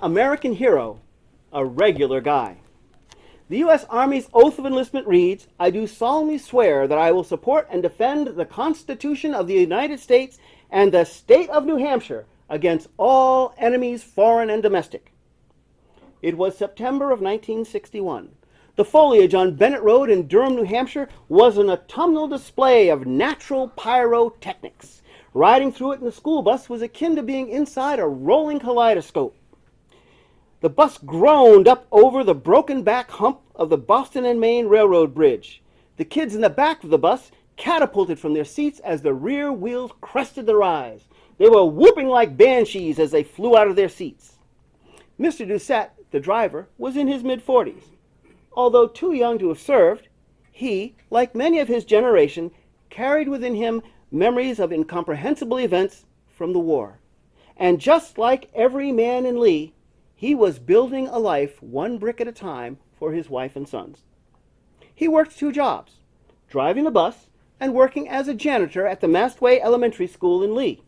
American hero, a regular guy. The U.S. Army's oath of enlistment reads, I do solemnly swear that I will support and defend the Constitution of the United States and the state of New Hampshire against all enemies, foreign and domestic. It was September of 1961. The foliage on Bennett Road in Durham, New Hampshire was an autumnal display of natural pyrotechnics. Riding through it in the school bus was akin to being inside a rolling kaleidoscope. The bus groaned up over the broken back hump of the Boston and Maine Railroad Bridge. The kids in the back of the bus catapulted from their seats as the rear wheels crested the rise. They were whooping like banshees as they flew out of their seats. Mr. Doucette, the driver, was in his mid-40s. Although too young to have served, he, like many of his generation, carried within him memories of incomprehensible events from the war. And just like every man in Lee, he was building a life one brick at a time for his wife and sons. He worked 2 jobs, driving the bus and working as a janitor at the Mastway Elementary School in Lee.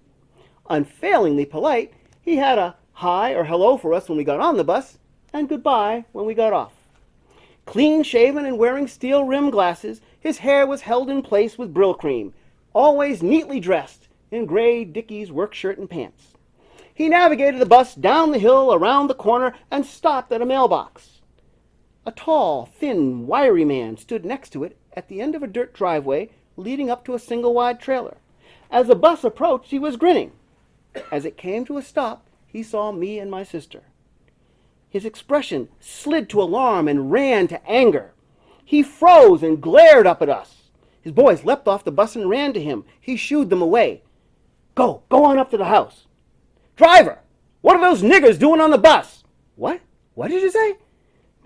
Unfailingly polite, he had a hi or hello for us when we got on the bus and goodbye when we got off. Clean-shaven and wearing steel-rimmed glasses, his hair was held in place with Brill cream, always neatly dressed in gray Dickies work shirt and pants. He navigated the bus down the hill, around the corner, and stopped at a mailbox. A tall, thin, wiry man stood next to it at the end of a dirt driveway leading up to a single-wide trailer. As the bus approached, he was grinning. As it came to a stop, he saw me and my sister. His expression slid to alarm and ran to anger. He froze and glared up at us. His boys leapt off the bus and ran to him. He shooed them away. Go on up to the house. Driver, what are those niggers doing on the bus? What? What did you say?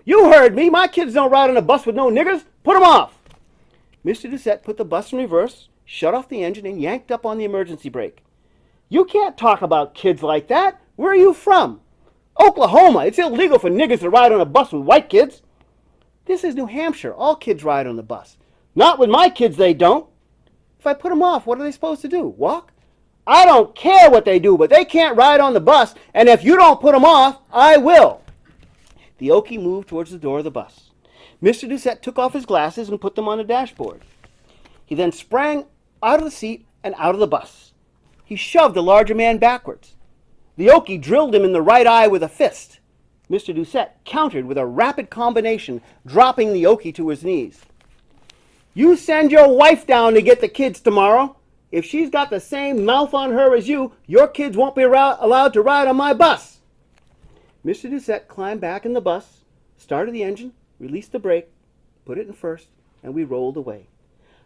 You heard me. My kids don't ride on a bus with no niggers. Put them off. Mr. Doucette put the bus in reverse, shut off the engine, and yanked up on the emergency brake. You can't talk about kids like that. Where are you from? Oklahoma. It's illegal for niggers to ride on a bus with white kids. This is New Hampshire. All kids ride on the bus. Not with my kids, they don't. If I put them off, what are they supposed to do? Walk? I don't care what they do, but they can't ride on the bus, and if you don't put them off, I will. The Okie moved towards the door of the bus. Mr. Doucette took off his glasses and put them on the dashboard. He then sprang out of the seat and out of the bus. He shoved the larger man backwards. The Okie drilled him in the right eye with a fist. Mr. Doucette countered with a rapid combination, dropping the Okie to his knees. You send your wife down to get the kids tomorrow. If she's got the same mouth on her as you, your kids won't be allowed to ride on my bus. Mr. Doucette climbed back in the bus, started the engine, released the brake, put it in first, and we rolled away.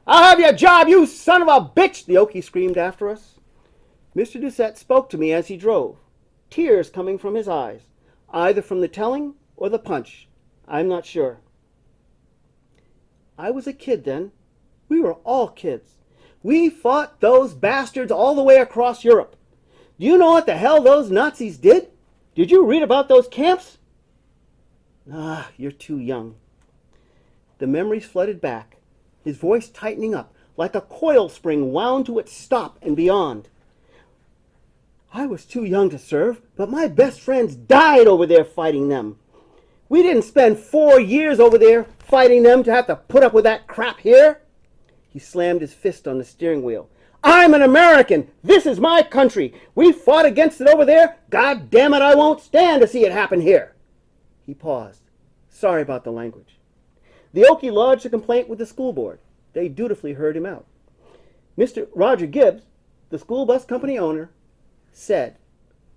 I'll have your job, you son of a bitch, the Okie screamed after us. Mr. Doucette spoke to me as he drove, tears coming from his eyes, either from the telling or the punch. I'm not sure. I was a kid then. We were all kids. We fought those bastards all the way across Europe. Do you know what the hell those Nazis did? Did you read about those camps? Ah, you're too young. The memories flooded back, his voice tightening up, like a coil spring wound to its stop and beyond. I was too young to serve, but my best friends died over there fighting them. We didn't spend 4 years over there fighting them to have to put up with that crap here. He slammed his fist on the steering wheel. I'm an American. This is my country. We fought against it over there. God damn it, I won't stand to see it happen here. He paused. Sorry about the language. The Okie lodged a complaint with the school board. They dutifully heard him out. Mr. Roger Gibbs, the school bus company owner, said,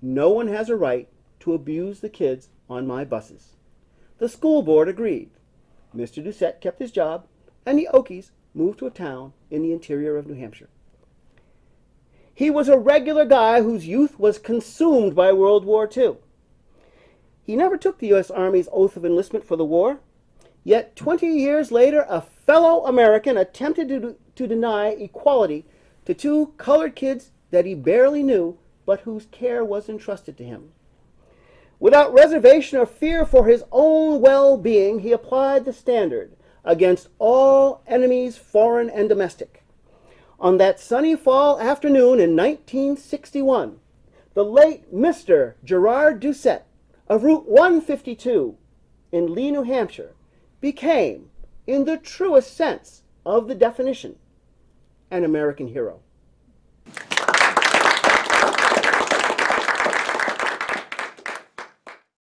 no one has a right to abuse the kids on my buses. The school board agreed. Mr. Doucette kept his job, and the Okies moved to a town in the interior of New Hampshire. He was a regular guy whose youth was consumed by World War II. He never took the U.S. Army's oath of enlistment for the war, yet 20 years later a fellow American attempted to deny equality to 2 colored kids that he barely knew but whose care was entrusted to him. Without reservation or fear for his own well-being, he applied the standard against all enemies, foreign and domestic. On that sunny fall afternoon in 1961, the late Mr. Gerard Doucette, of Route 152 in Lee, New Hampshire, became, in the truest sense of the definition, an American hero.